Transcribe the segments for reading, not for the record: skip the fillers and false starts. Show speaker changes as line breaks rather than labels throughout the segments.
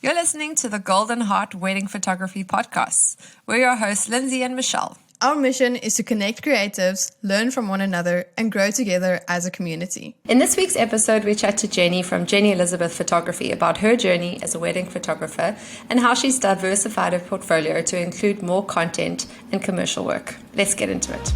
You're listening to the Golden Heart Wedding Photography Podcast. We're your hosts, Lindsay and Michelle.
Our mission is to connect creatives, learn from one another, and grow together as a community.
In this week's episode, we chat to Jenni from Jenni Elizabeth Photography about her journey as a wedding photographer and how she's diversified her portfolio to include more content and commercial work. Let's get into it.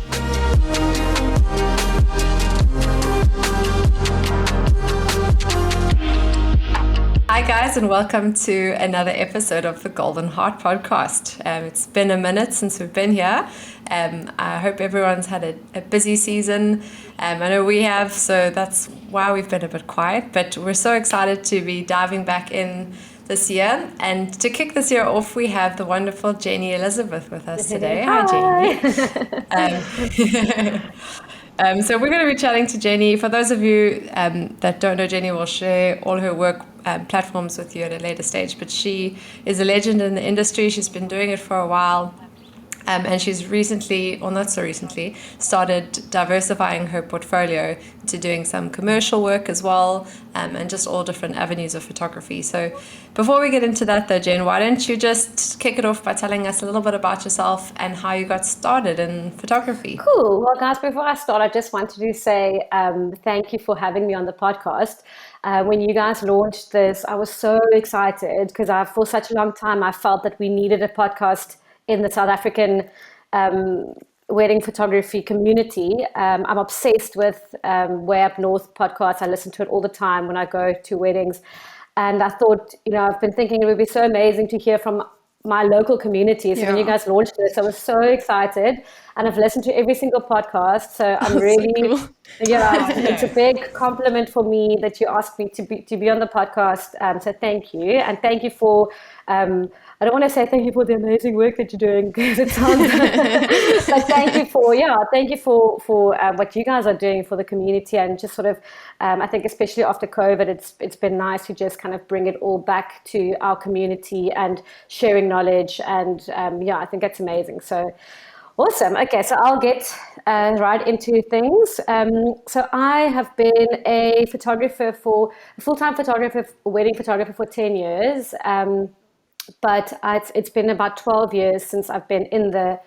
Hi guys, and welcome to another episode of the Golden Heart Podcast. It's been a minute since we've been here. I hope everyone's had a busy season. I know we have, so that's why we've been a bit quiet, but we're so excited to be diving back in this year. And to kick this year off, we have the wonderful Jenni Elizabeth with us today. Hi, Jenni. So we're going to be chatting to Jenni. For those of you that don't know Jenni, we'll share all her work platforms with you at a later stage. But she is a legend in the industry. She's been doing it for a while. And she's recently, or not so recently, started diversifying her portfolio to doing some commercial work as well, and just all different avenues of photography. So before we get into that though, Jen, why don't you just kick it off by telling us a little bit about yourself and how you got started in photography?
Cool. Well, guys, before I start, I just wanted to say thank you for having me on the podcast. When you guys launched this, I was so excited because for such a long time, I felt that we needed a podcast in the South African wedding photography community. I'm obsessed with Way Up North podcasts. I listen to it all the time when I go to weddings. And I thought, I've been thinking it would be so amazing to hear from my local community. So when you guys launched this, I was so excited. And I've listened to every single podcast. So I'm really, so cool. It's a big compliment for me that you asked me to be on the podcast. So thank you. And thank you for, I don't want to say thank you for the amazing work that you're doing because it sounds, but thank you for what you guys are doing for the community and just sort of, I think especially after COVID, it's been nice to just kind of bring it all back to our community and sharing knowledge. And I think that's amazing. So awesome. Okay, so I'll get right into things. So I have been a full-time photographer, wedding photographer for 10 years. But it's been about 12 years since I've been in the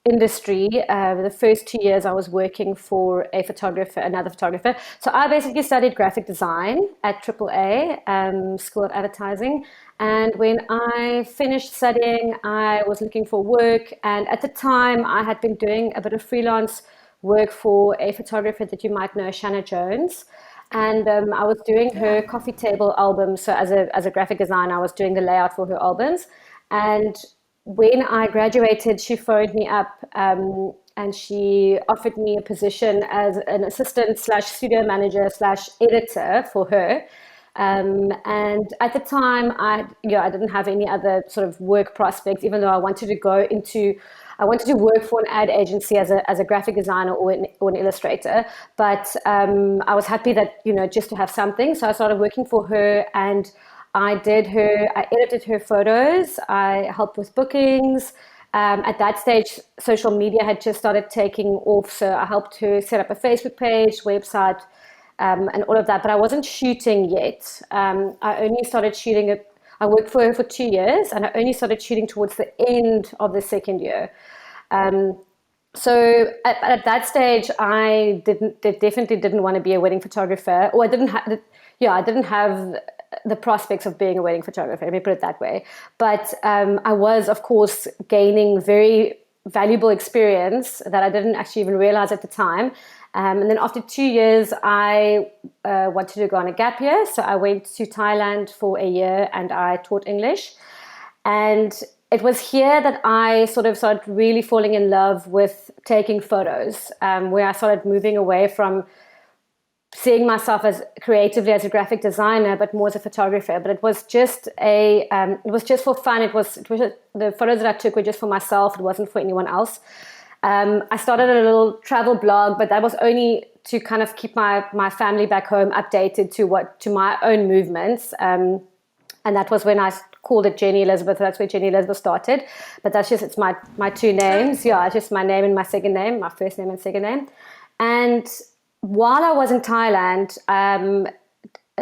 industry. The first 2 years I was working for another photographer. So I basically studied graphic design at AAA, School of Advertising. And when I finished studying, I was looking for work. And at the time, I had been doing a bit of freelance work for a photographer that you might know, Shanna Jones. And I was doing her coffee table albums. So as a graphic designer, I was doing the layout for her albums. And when I graduated, she phoned me up and she offered me a position as an assistant / studio manager / editor for her. And at the time, I didn't have any other sort of work prospects, even though I wanted to work for an ad agency as a graphic designer or an illustrator. But I was happy that, just to have something. So I started working for her and I edited her photos. I helped with bookings. At that stage, social media had just started taking off. So I helped her set up a Facebook page, website, and all of that. But I wasn't shooting yet. I only started shooting it. I worked for her for 2 years and I only started shooting towards the end of the second year. So at that stage, I definitely didn't want to be a wedding photographer, or I didn't have the prospects of being a wedding photographer, let me put it that way. But I was, of course, gaining very valuable experience that I didn't actually even realize at the time. And then after 2 years, I wanted to go on a gap year. So I went to Thailand for a year and I taught English. And it was here that I sort of started really falling in love with taking photos, where I started moving away from seeing myself as creatively as a graphic designer, but more as a photographer. But it was just for fun. It was the photos that I took were just for myself. It wasn't for anyone else. I started a little travel blog, but that was only to kind of keep my family back home updated to my own movements. And that was when I called it Jenni Elizabeth. That's where Jenni Elizabeth started. But it's my two names. Yeah, it's just my name and my second name, my first name and second name. And while I was in Thailand,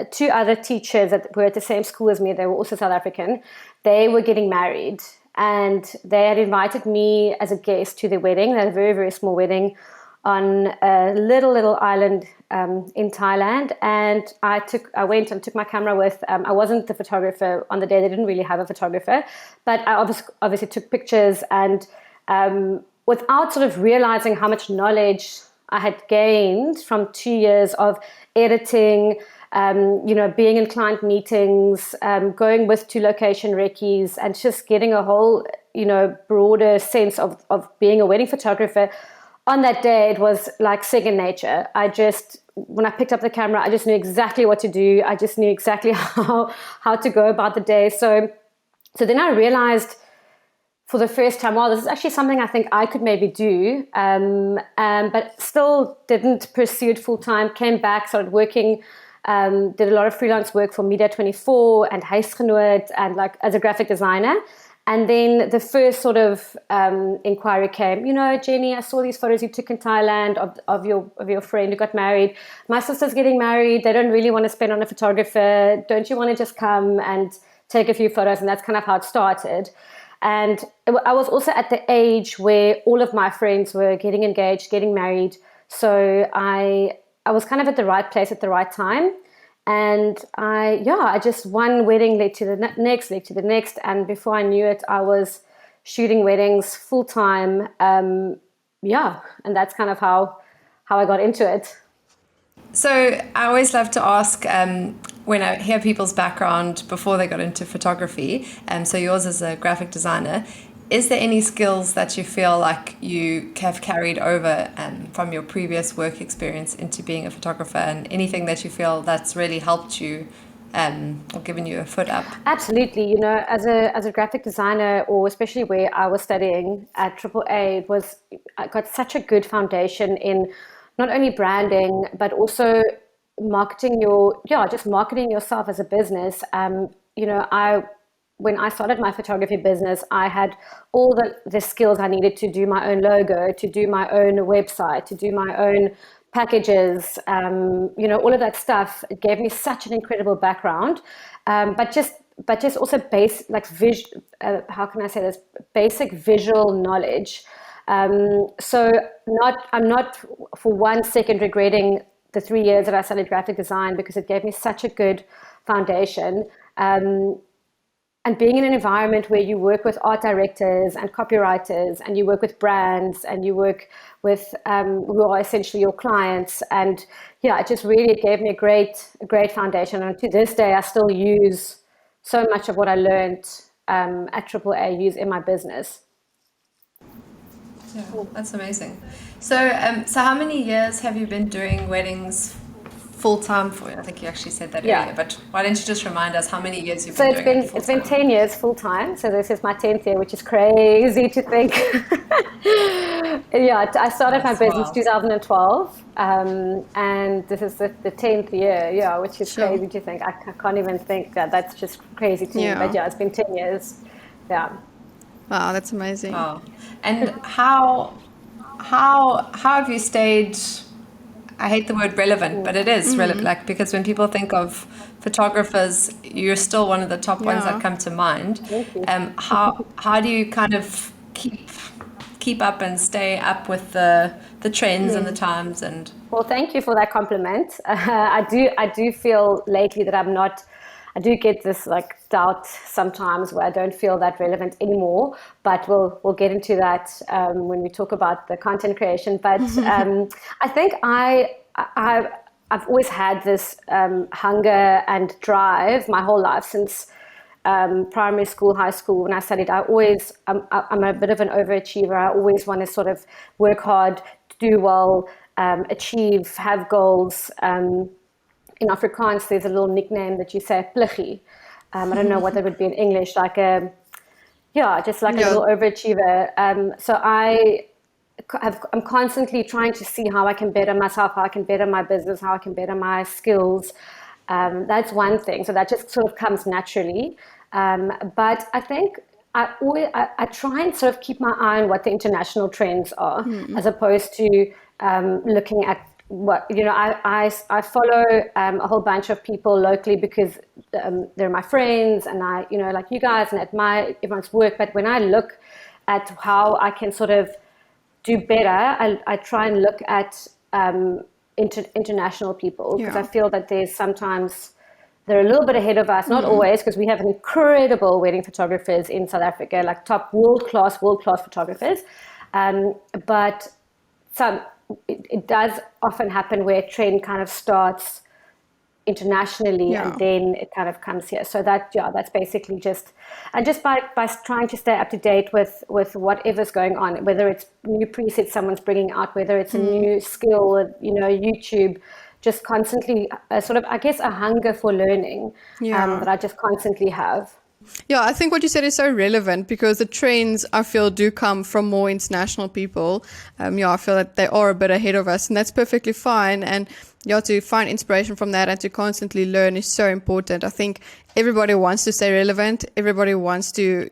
two other teachers that were at the same school as me, they were also South African, they were getting married. And they had invited me as a guest to their wedding. They had a very, very small wedding on a little island in Thailand. And I went and took my camera with, I wasn't the photographer on the day. They didn't really have a photographer. But I obviously took pictures, and without sort of realizing how much knowledge I had gained from 2 years of editing, being in client meetings, going with to location recce's, and just getting a whole, broader sense of being a wedding photographer. On that day, it was like second nature. When I picked up the camera, I just knew exactly what to do. I just knew exactly how to go about the day. So then I realized for the first time, wow, this is actually something I think I could maybe do, but still didn't pursue it full time. Came back, started working, did a lot of freelance work for Media 24 and Huisgenoot, and like as a graphic designer. And then the first sort of inquiry came, Jenny, I saw these photos you took in Thailand of your friend who got married. My sister's getting married. They don't really want to spend on a photographer. Don't you want to just come and take a few photos? And that's kind of how it started. And I was also at the age where all of my friends were getting engaged, getting married. So I was kind of at the right place at the right time. And I just one wedding led to the next. And before I knew it, I was shooting weddings full time. And that's kind of how I got into it.
So I always love to ask when I hear people's background before they got into photography, so yours as a graphic designer, is there any skills that you feel like you have carried over from your previous work experience into being a photographer, and anything that you feel that's really helped you or given you a foot up?
Absolutely. As a graphic designer, or especially where I was studying at AAA, I got such a good foundation in not only branding, but also marketing marketing yourself as a business. When I started my photography business, I had all the skills I needed to do my own logo, to do my own website, to do my own packages, all of that stuff. It gave me such an incredible background, but just also how can I say this? Basic visual knowledge. So I'm not for 1 second regretting the 3 years that I studied graphic design, because it gave me such a good foundation. And being in an environment where you work with art directors and copywriters, and you work with brands, and you work with who are essentially your clients, and it gave me a great foundation. And to this day, I still use so much of what I learned at AAA, use in my business.
Yeah, that's amazing. So how many years have you been doing weddings full time for? I think you actually said that earlier, but why don't you just remind us how many years you've been doing it full time?
It's been 10 years full time. So this is my 10th year, which is crazy to think. I started my business 2012, and this is the 10th year, which is crazy to think. I can't even think that. That's just crazy to me. But it's been 10 years. Yeah.
Wow, that's amazing.
Wow. And how have you stayed, I hate the word relevant, but it is relevant, because when people think of photographers, you're still one of the top ones that come to mind. How do you kind of keep up and stay up with the trends and the times? And
well, thank you for that compliment. I do feel lately that I do get this doubt sometimes where I don't feel that relevant anymore, but we'll get into that when we talk about the content creation. But I think I've always had this hunger and drive my whole life since primary school, high school. When I studied, I'm a bit of an overachiever. I always want to sort of work hard, do well, achieve, have goals. In Afrikaans, there's a little nickname that you say, pliggie. I don't know what that would be in English, a little overachiever. So I'm constantly trying to see how I can better myself, how I can better my business, how I can better my skills. That's one thing. So that just sort of comes naturally. But I think I try and sort of keep my eye on what the international trends are, as opposed to looking at what I follow a whole bunch of people locally because they're my friends, and I like you guys, and admire everyone's work. But when I look at how I can sort of do better, I try and look at international people, because I feel that there's sometimes they're a little bit ahead of us, not always, because we have incredible wedding photographers in South Africa, like top world-class photographers. But it does often happen where a trend kind of starts internationally and then it kind of comes here. So that's basically just by trying to stay up to date with whatever's going on, whether it's new presets someone's bringing out, whether it's a new skill, YouTube, just constantly sort of, I guess, a hunger for learning that I just constantly have.
Yeah, I think what you said is so relevant, because the trends, I feel, do come from more international people. I feel that they are a bit ahead of us, and that's perfectly fine. And to find inspiration from that and to constantly learn is so important. I think everybody wants to stay relevant. Everybody wants to,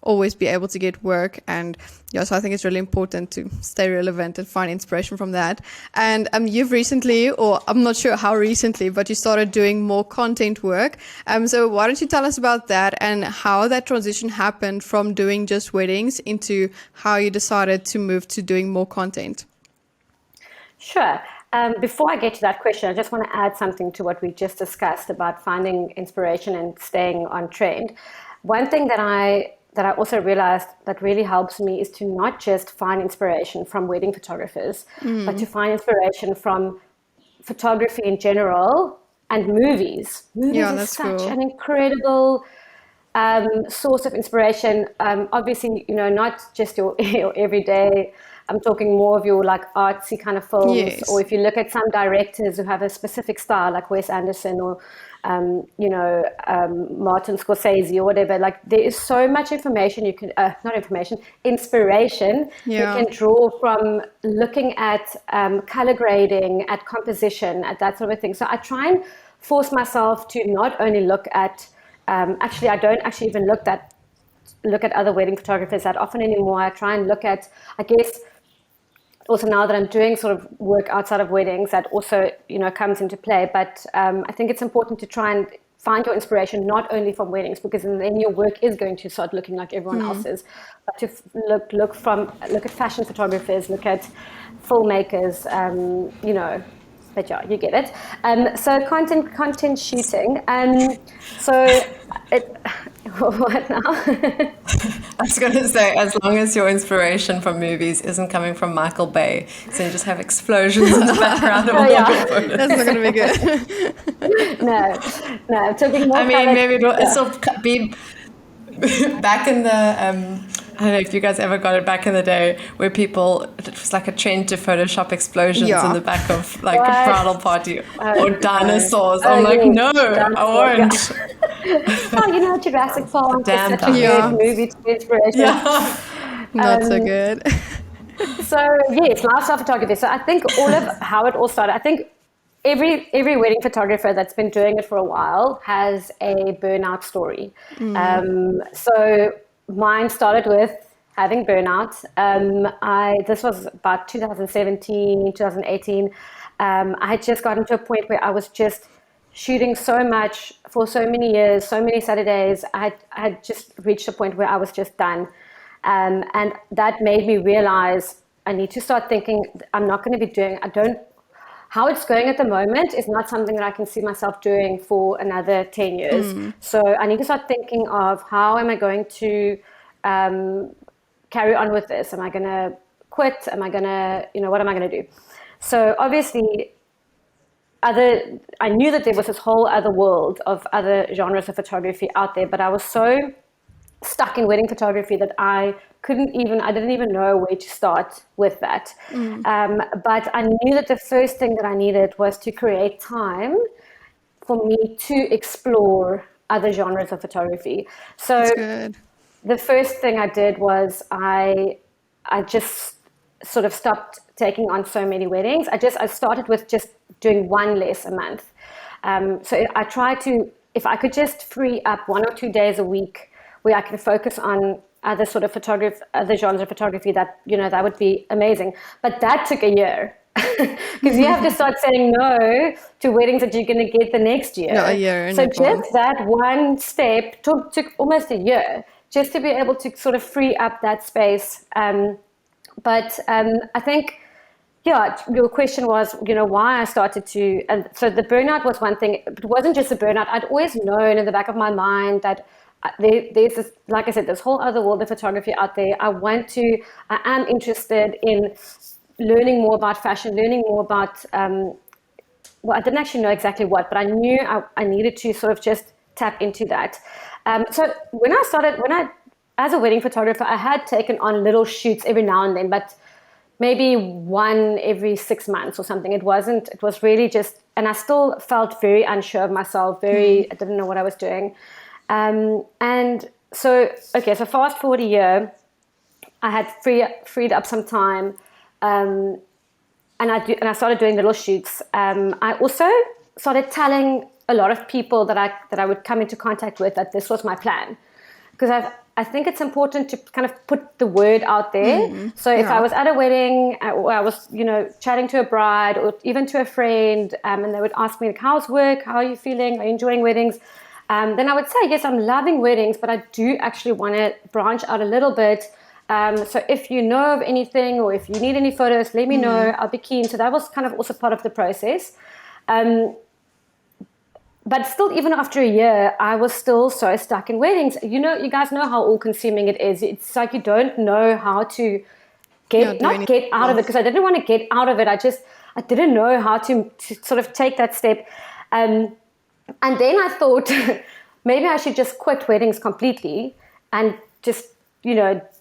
always be able to get work. And so I think it's really important to stay relevant and find inspiration from that. And you've recently, or I'm not sure how recently, but you started doing more content work. So why don't you tell us about that and how that transition happened from doing just weddings into how you decided to move to doing more content?
Sure. Before I get to that question, I just want to add something to what we just discussed about finding inspiration and staying on trend. One thing that I also realized that really helps me is to not just find inspiration from wedding photographers, but to find inspiration from photography in general and movies. Movies is such an incredible source of inspiration. Obviously, not just your everyday. I'm talking more of your like artsy kind of films, or if you look at some directors who have a specific style, like Wes Anderson or Martin Scorsese or whatever. Like, there is so much information inspiration you can draw from looking at color grading, at composition, at that sort of thing. So I try and force myself to not only look at actually, I don't actually even look at other wedding photographers that often anymore. I try and look at, I guess, also now that I'm doing sort of work outside of weddings, that also, comes into play. But I think it's important to try and find your inspiration not only from weddings, because then your work is going to start looking like everyone else's, but to look at fashion photographers, look at filmmakers, but yeah, you get it. So content shooting. What now?
I was going to say, as long as your inspiration from movies isn't coming from Michael Bay, so you just have explosions in the background of all your photos.
That's not going to be good.
No, I'm talking more.
I mean, maybe it'll still be back in the. I don't know if you guys ever got it back in the day where it was like a trend to Photoshop explosions in the back of like a bridal party or dinosaurs. I'm like, no, I won't.
Jurassic Park is such a good movie to inspiration.
Not so good.
So yes, lifestyle photography. So I think all of how it all started, I think every wedding photographer that's been doing it for a while has a burnout story. So mine started with having burnout. This was about 2017, 2018. I had just gotten to a point where I was just shooting so much for so many years, so many Saturdays. I had just reached a point where I was just done. And that made me realize I need to start thinking I'm not going to be doing, how it's going at the moment is not something that I can see myself doing for another 10 years. So I need to start thinking of how am I going to carry on with this? Am I going to quit? Am I going to, what am I going to do? So obviously, I knew that there was this whole other world of other genres of photography out there, but I was so stuck in wedding photography that I didn't even know where to start with that. But I knew that the first thing that I needed was to create time for me to explore other genres of photography. So
That's good.
The first thing I did was I just sort of stopped taking on so many weddings. I started with just doing one less a month. So I tried to, if I could just free up 1 or 2 days a week where I can focus on other genres of photography, that, that would be amazing. But that took a year. because you have to start saying no to weddings that you're going to get the next year.
Yeah, a year in
so
advance.
just that one step took almost a year just to be able to sort of free up that space. But I think, yeah, your question was, why I started to, and so the burnout was one thing. It wasn't just a burnout. I'd always known in the back of my mind that there's this, like I said, this whole other world of photography out there. I am interested in learning more about fashion, learning more about, well, I didn't actually know exactly what, but I knew I needed to sort of just tap into that. So as a wedding photographer, I had taken on little shoots every now and then, but maybe one every 6 months or something. It was really just, and I still felt very unsure of myself, I didn't know what I was doing. And so fast forward a year, I had freed up some time, and I started doing little shoots. I also started telling a lot of people that I would come into contact with that this was my plan, because I think it's important to kind of put the word out there. So if I was at a wedding, or I was, chatting to a bride or even to a friend, and they would ask me, like, how's work? How are you feeling? Are you enjoying weddings? Then I would say, yes, I'm loving weddings, but I do actually want to branch out a little bit. So if you know of anything, or if you need any photos, let me know. I'll be keen. So that was kind of also part of the process. But still, even after a year, I was still so stuck in weddings. You guys know how all-consuming it is. It's like you don't know how to get out of it, because I didn't want to get out of it. I didn't know how to sort of take that step. And then I thought maybe I should just quit weddings completely and just,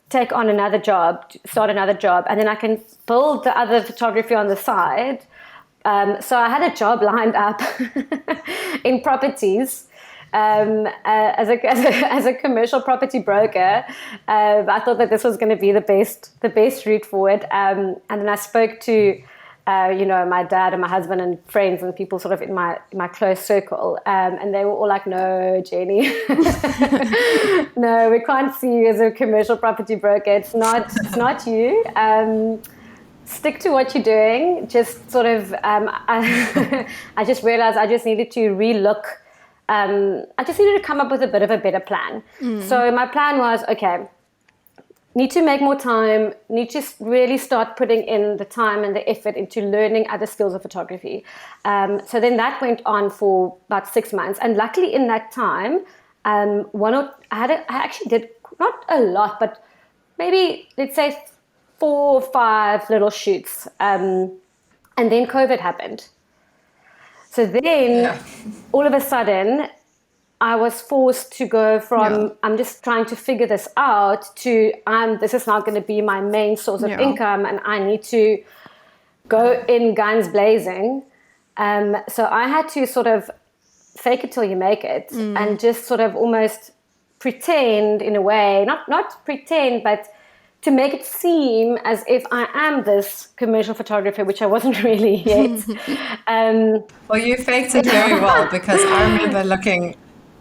take on another job, start another job, and then I can build the other photography on the side. So I had a job lined up in properties as a commercial property broker. I thought that this was going to be the best route forward. And then I spoke to my dad and my husband and friends and people sort of in my close circle, and they were all like, "No, Jenni, no, we can't see you as a commercial property broker. It's not you." Stick to what you're doing. Just sort of, I just realized I just needed to relook. I just needed to come up with a bit of a better plan. So my plan was, okay, need to make more time, need to really start putting in the time and the effort into learning other skills of photography. So then that went on for about 6 months. And luckily in that time, I actually did not a lot, but maybe let's say 4 or 5 little shoots, and then COVID happened. So then all of a sudden I was forced to go from I'm just trying to figure this out to this is not going to be my main source of income, and I need to go in guns blazing. So I had to sort of fake it till you make it, and just sort of almost pretend in a way, not pretend, but to make it seem as if I am this commercial photographer, which I wasn't really yet.
Well, you faked it very well, because I remember looking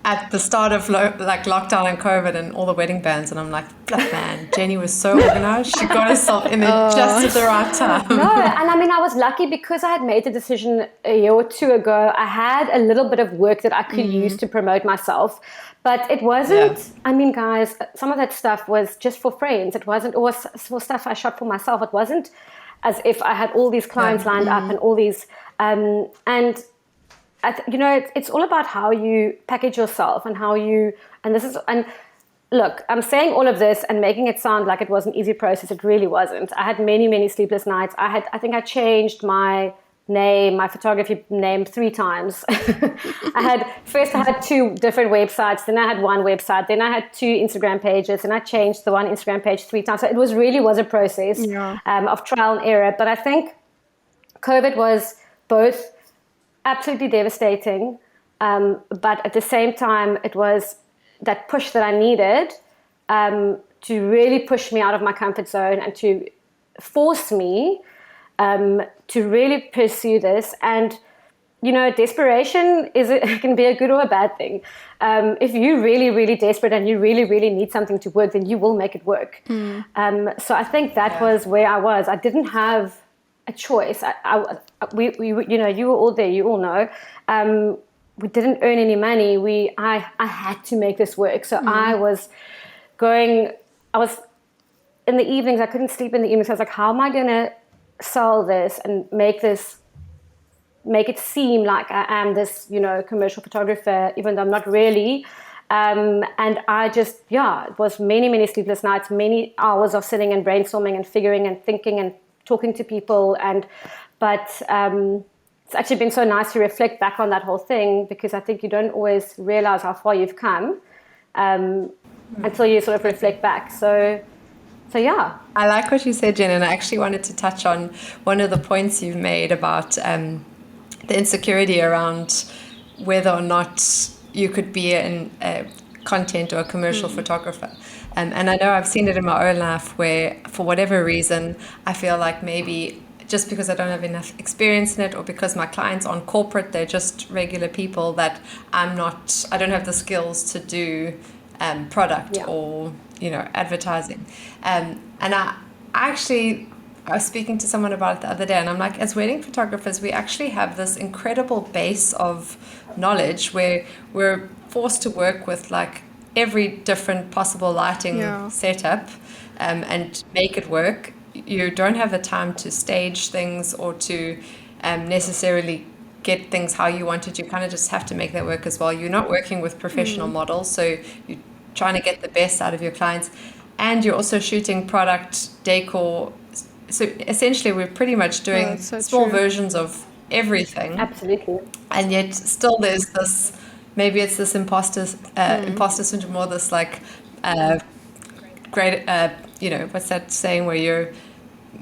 at the start of lockdown and COVID and all the wedding bands, and I'm like, man, Jenni was so organized. She got herself in there just at the right time.
No, and I mean, I was lucky because I had made the decision a year or 2 ago. I had a little bit of work that I could use to promote myself. But it wasn't, I mean, guys, some of that stuff was just for friends. It wasn't, or for stuff I shot for myself. It wasn't as if I had all these clients lined up and all these, it's all about how you package yourself and and look, I'm saying all of this and making it sound like it was an easy process. It really wasn't. I had many, many sleepless nights. I think I changed my photography name 3 times. I had 2 different websites, then I had 1 website, then I had 2 Instagram pages, and I changed the 1 Instagram page 3 times. So it was a process of trial and error. But I think COVID was both absolutely devastating, but at the same time, it was that push that I needed to really push me out of my comfort zone and to force me to really pursue this. And desperation can be a good or a bad thing. If you're really, really desperate and you really, really need something to work, then you will make it work. So I think that was where I was. I didn't have a choice. We you know, you were all there, you all know. We didn't earn any money. I had to make this work. So I was in the evenings, I couldn't sleep in the evenings. I was like, how am I going to sell this and make it seem like I am this, you know, commercial photographer, even though I'm not really. And I just, it was many, many sleepless nights, many hours of sitting and brainstorming and figuring and thinking and talking to people. But it's actually been so nice to reflect back on that whole thing, because I think you don't always realize how far you've come until you sort of reflect back. So yeah.
I like what you said, Jen, and I actually wanted to touch on one of the points you've made about the insecurity around whether or not you could be a content or a commercial photographer. And I know I've seen it in my own life where, for whatever reason, I feel like maybe just because I don't have enough experience in it, or because my clients aren't corporate, they're just regular people, that I don't have the skills to do product or, you know, advertising. And I was speaking to someone about it the other day, and I'm like, as wedding photographers, we actually have this incredible base of knowledge where we're forced to work with like every different possible lighting setup and make it work. You don't have the time to stage things or to necessarily get things how you want it. You kind of just have to make that work as well. You're not working with professional models, so you're trying to get the best out of your clients, and you're also shooting product, decor. So essentially we're pretty much doing small versions of everything.
Absolutely.
And yet still there's this, maybe it's this imposter syndrome, or this like great, you know, what's that saying where you're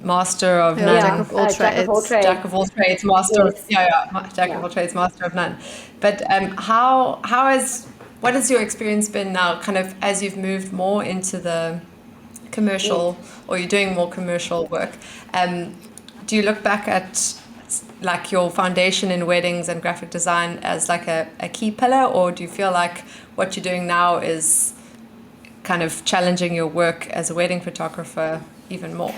master of none.
Jack of all trades.
Jack of all trades, master of, Jack of all trades, master of none. But what has your experience been now, kind of as you've moved more into the commercial, or you're doing more commercial work? Do you look back at like your foundation in weddings and graphic design as like a key pillar, or do you feel like what you're doing now is kind of challenging your work as a wedding photographer even more?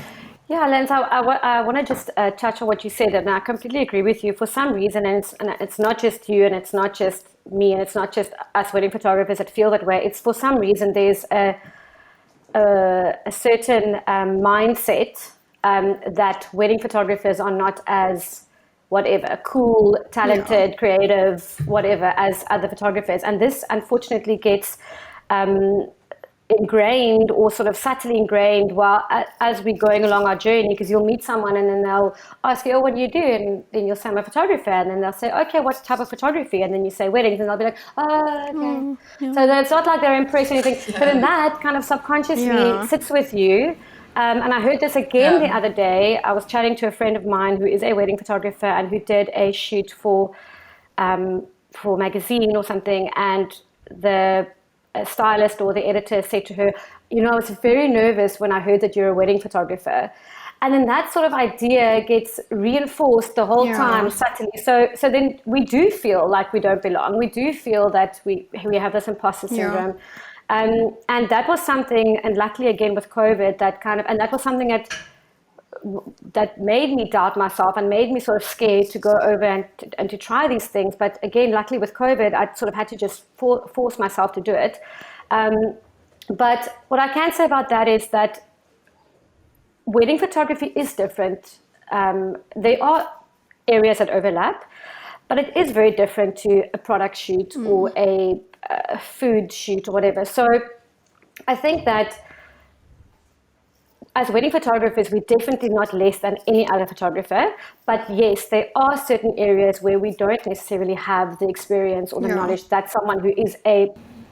Yeah, Lens, I want to just touch on what you said, and I completely agree with you. For some reason, and it's not just you, and it's not just me, and it's not just us wedding photographers that feel that way. It's for some reason there's a certain mindset that wedding photographers are not as whatever, cool, talented, creative, whatever, as other photographers. And this unfortunately gets ingrained, or sort of subtly ingrained, as we're going along our journey, because you'll meet someone and then they'll ask you, oh, what do you do? And then you'll say, I'm a photographer. And then they'll say, okay, what type of photography? And then you say weddings, and they'll be like, oh, okay. So it's not like they're impressed or anything, but then that kind of subconsciously sits with you. And I heard this again the other day. I was chatting to a friend of mine who is a wedding photographer and who did a shoot for magazine or something, and the stylist or the editor said to her, you know, I was very nervous when I heard that you're a wedding photographer. And then that sort of idea gets reinforced the whole time subtly. So then we do feel like we don't belong. We do feel that we have this imposter syndrome. And that was something, and luckily again with COVID, and that was something that made me doubt myself and made me sort of scared to go over and to try these things. But again, luckily with COVID, I sort of had to just force myself to do it. But what I can say about that is that wedding photography is different. There are areas that overlap, but it is very different to a product shoot or a food shoot or whatever. So I think that as wedding photographers, we're definitely not less than any other photographer. But yes, there are certain areas where we don't necessarily have the experience or the knowledge that someone who is a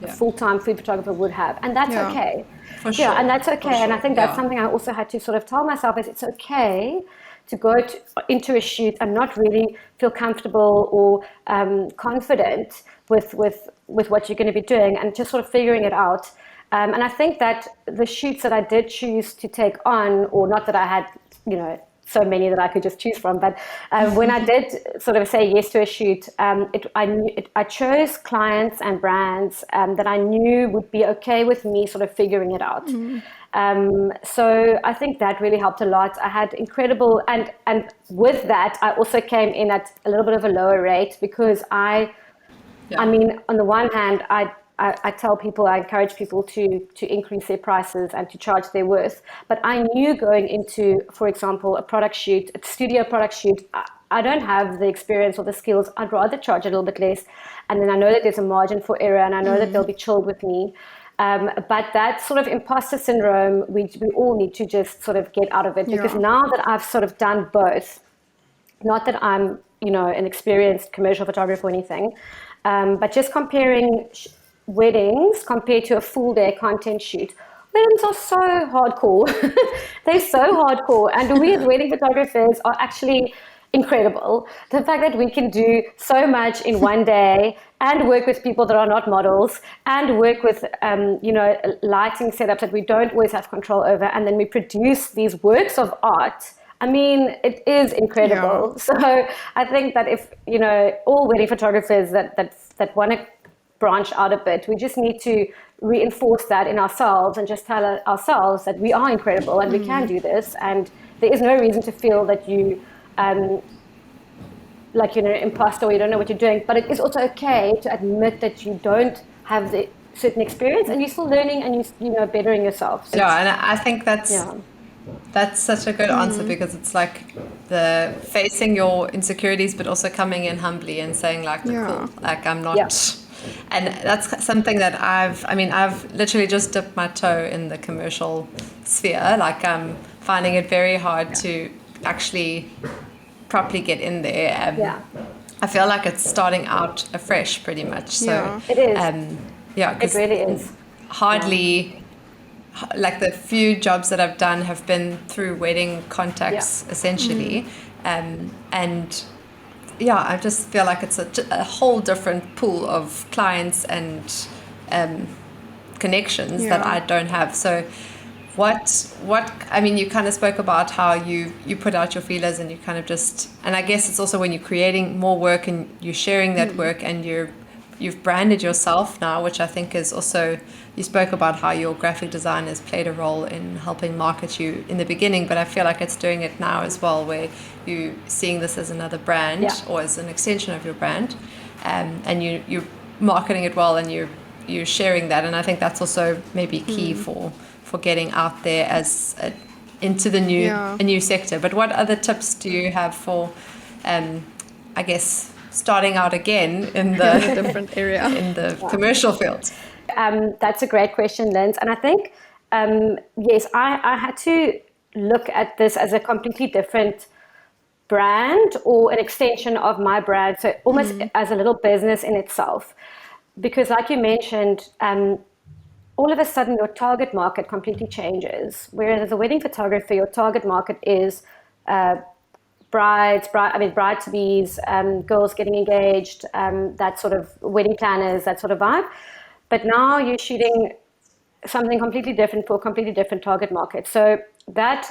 full-time food photographer would have. And that's okay.
For sure.
And that's okay.
Sure.
And I think that's something I also had to sort of tell myself, is it's okay to go into a shoot and not really feel comfortable or confident with what you're going to be doing, and just sort of figuring it out. And I think that the shoots that I did choose to take on, or not that I had, so many that I could just choose from. But when I did sort of say yes to a shoot, I chose clients and brands that I knew would be okay with me sort of figuring it out. So I think that really helped a lot. I had incredible, and with that, I also came in at a little bit of a lower rate because I mean, on the one hand, I tell people, I encourage people to increase their prices and to charge their worth. But I knew going into, for example, a product shoot, a studio product shoot, I don't have the experience or the skills. I'd rather charge a little bit less. And then I know that there's a margin for error, and I know that they'll be chilled with me. But that sort of imposter syndrome, we all need to just sort of get out of it. Because now that I've sort of done both, not that I'm, an experienced commercial photographer or anything, but just comparing weddings compared to a full day content shoot. Weddings are so hardcore. They're so hardcore. And we as wedding photographers are actually incredible. The fact that we can do so much in one day and work with people that are not models and work with, lighting setups that we don't always have control over. And then we produce these works of art. I mean, it is incredible. Yeah. So I think that if, all wedding photographers that want to branch out a bit, we just need to reinforce that in ourselves and just tell ourselves that we are incredible and we can do this. And there is no reason to feel that you, like you're an imposter or you don't know what you're doing. But it is also okay to admit that you don't have the certain experience and you're still learning and you're bettering yourself. So
and I think that's such a good answer, because it's like the facing your insecurities, but also coming in humbly and saying like, cool, like I'm not. Yeah. And that's something that I've literally just dipped my toe in the commercial sphere. Like I'm finding it very hard to actually properly get in there. I feel like it's starting out afresh pretty much. So
it is. It really is.
Hardly, like the few jobs that I've done have been through wedding contacts essentially. I just feel like it's a whole different pool of clients and connections that I don't have. So you kind of spoke about how you put out your feelers and you kind of just, and I guess it's also when you're creating more work and you're sharing that work and you've branded yourself now, which I think is also, you spoke about how your graphic designers played a role in helping market you in the beginning, but I feel like it's doing it now as well, where you're seeing this as another brand or as an extension of your brand, and you're marketing it well and you're sharing that. And I think that's also maybe key for getting out there as into the a new sector. But what other tips do you have for, I guess, starting out again in the
different area
in the commercial field?
That's a great question, Linz. And I think, yes, I had to look at this as a completely different brand or an extension of my brand. So almost as a little business in itself. Because like you mentioned, all of a sudden your target market completely changes. Whereas as a wedding photographer, your target market is bride-to-be's, girls getting engaged, that sort of wedding planners, that sort of vibe. But now you're shooting something completely different for a completely different target market. So that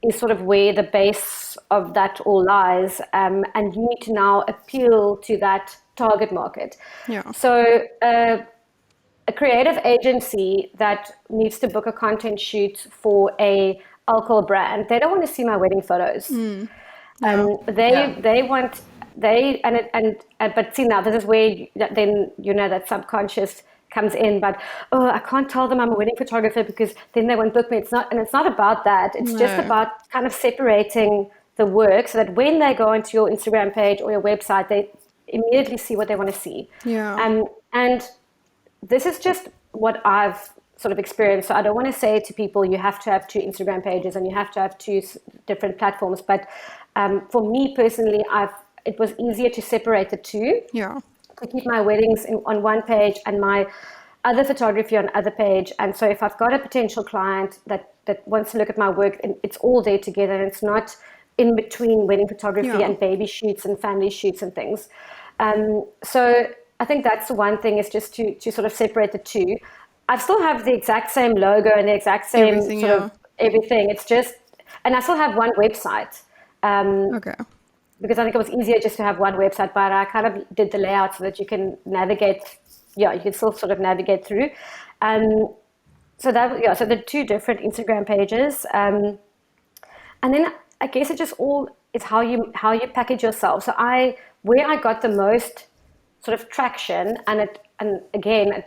is sort of where the base of that all lies. And you need to now appeal to that target market. So a creative agency that needs to book a content shoot for a alcohol brand, they don't want to see my wedding photos. They want, but see, now this is where then that subconscious comes in. But I can't tell them I'm a wedding photographer because then they won't book me. It's not about that. It's just about kind of separating the work so that when they go into your Instagram page or your website, they immediately see what they want to see. And this is just what I've sort of experienced. So I don't want to say to people you have to have 2 Instagram pages and you have to have 2 different platforms, but for me personally, it was easier to separate the 2. To keep my weddings on one page and my other photography on other page. And so if I've got a potential client that wants to look at my work, it's all there together, and it's not in between wedding photography and baby shoots and family shoots and things. So I think that's the one thing, is just to sort of separate the 2. I still have the exact same logo and the exact same everything. It's just And I still have one website.
Okay.
Because I think it was easier just to have one website, but I kind of did the layout so that you can navigate, you can still sort of navigate through. So the two different Instagram pages. And then I guess it just all is how you package yourself. So where I got the most sort of traction, and again,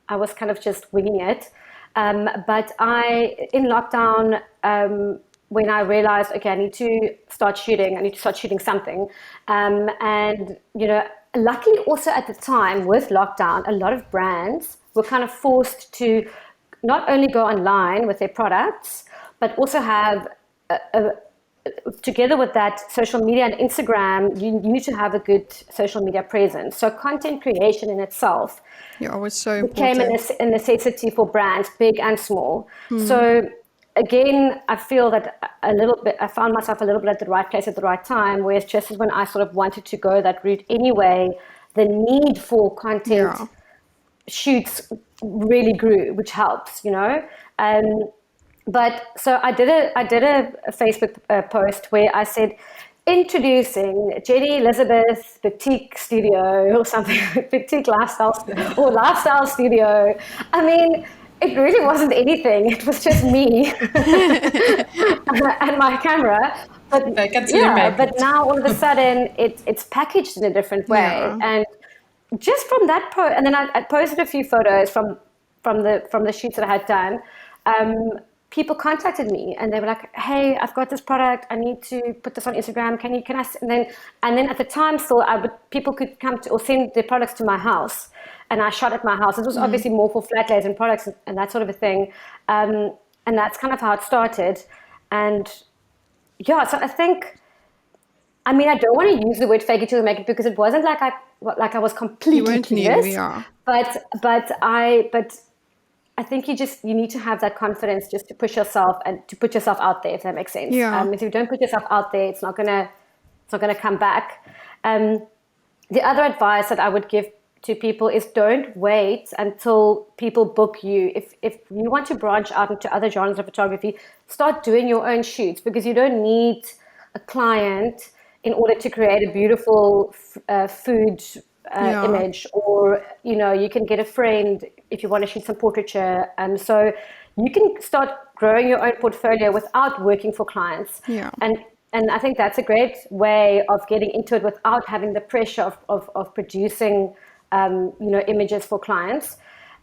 I was kind of just winging it. But in lockdown, when I realized, okay, I need to start shooting something. And, luckily also at the time with lockdown, a lot of brands were kind of forced to not only go online with their products, but also have together with that, social media and Instagram, you need to have a good social media presence. So content creation in itself
was so
became
important.
a necessity for brands, big and small. So again, I feel that I found myself a little bit at the right place at the right time, whereas just when I sort of wanted to go that route anyway, the need for content shoots really grew, which helps, But so I did a Facebook post where I said, introducing Jenni Elizabeth Boutique Studio or something, Boutique Lifestyle Studio. I mean, it really wasn't anything. It was just me and my camera. But but now all of a sudden it's packaged in a different way. And just from that post, and then I posted a few photos from the shoots that I had done. People contacted me and they were like, "Hey, I've got this product. I need to put this on Instagram. Can I?" And then at the time, still, people could come to or send their products to my house, and I shot at my house. It was obviously more for flat lays and products and that sort of a thing, and that's kind of how it started. And so I think, I mean, I don't want to use the word fake it till you make it because it wasn't like I was completely clueless, but I think you need to have that confidence just to push yourself and to put yourself out there, if that makes sense. If you don't put yourself out there, it's not gonna come back. The other advice that I would give to people is don't wait until people book you. If you want to branch out into other genres of photography, start doing your own shoots because you don't need a client in order to create a beautiful food image, or you can get a friend if you want to shoot some portraiture, and so you can start growing your own portfolio without working for clients. And I think that's a great way of getting into it without having the pressure of producing images for clients.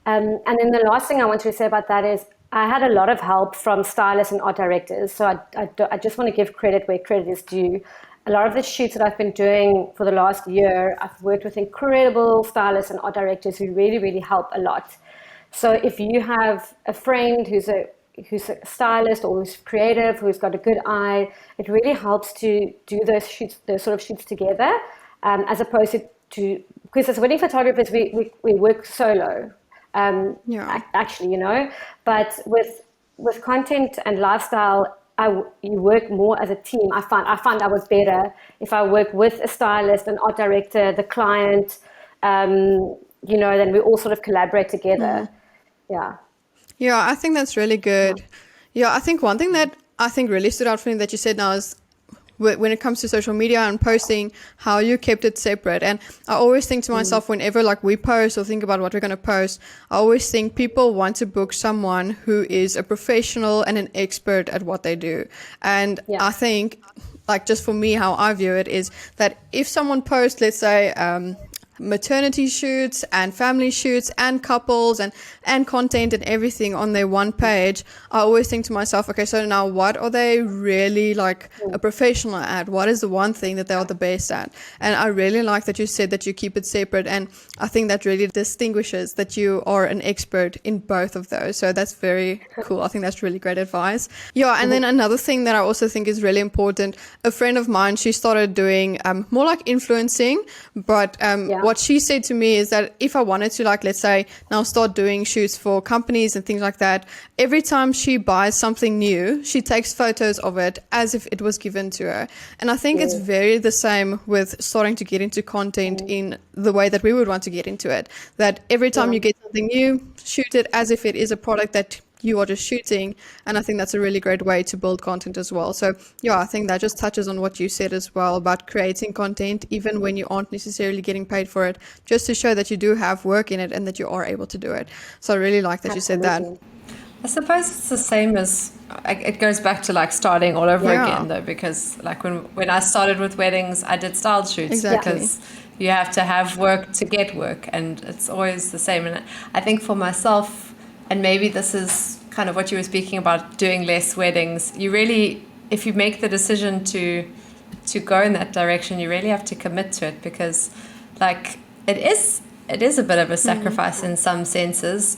And then the last thing I want to say about that is I had a lot of help from stylists and art directors, so I just want to give credit where credit is due. A lot of the shoots that I've been doing for the last year, I've worked with incredible stylists and art directors who really, really help a lot. So if you have a friend who's a stylist or who's creative, who's got a good eye, it really helps to do those sort of shoots together, as opposed to because as wedding photographers, we work solo, actually, but with content and lifestyle, you work more as a team. I find I was better if I work with a stylist, an art director, the client, then we all sort of collaborate together.
Yeah, I think that's really good. I think one thing that I think really stood out for me that you said now is when it comes to social media and posting, how you kept it separate. And I always think to myself, whenever we post or think about what we're going to post, I always think people want to book someone who is a professional and an expert at what they do. And I think, just for me, how I view it is that if someone posts, let's say, maternity shoots and family shoots and couples and content and everything on their one page, I always think to myself, okay, so now what are they really a professional at? What is the one thing that they are the best at? And I really like that you said that you keep it separate, and I think that really distinguishes that you are an expert in both of those. So that's very cool. I think that's really great advice. And then another thing that I also think is really important, a friend of mine, she started doing more like influencing, but what she said to me is that if I wanted to, let's say, now start doing shoots for companies and things like that, every time she buys something new, she takes photos of it as if it was given to her. And I think it's very the same with starting to get into content in the way that we would want to get into it. That every time you get something new, shoot it as if it is a product that you are just shooting. And I think that's a really great way to build content as well. So yeah, I think that just touches on what you said as well about creating content, even when you aren't necessarily getting paid for it, just to show that you do have work in it and that you are able to do it. So I really like that you said that.
I suppose it's the same as, it goes back to like starting all over again though, because like when I started with weddings, I did style shoots
Exactly.
because you have to have work to get work, and it's always the same. And I think for myself, and maybe this is kind of what you were speaking about, doing less weddings, you really, if you make the decision to go in that direction, you really have to commit to it, because like it is a bit of a sacrifice in some senses.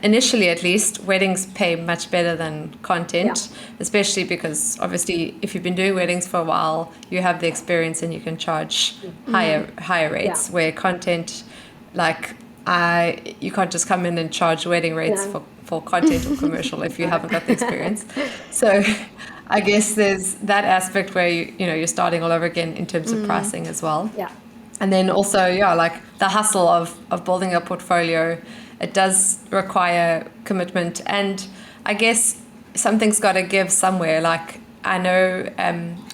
Initially at least, weddings pay much better than content, especially because obviously if you've been doing weddings for a while, you have the experience and you can charge higher rates, where content, like you can't just come in and charge wedding rates for content or commercial if you haven't got the experience. So I guess there's that aspect where you're starting all over again in terms of pricing as well.
Yeah.
And then also, like the hustle of building a portfolio, it does require commitment. And I guess something's got to give somewhere. Like I know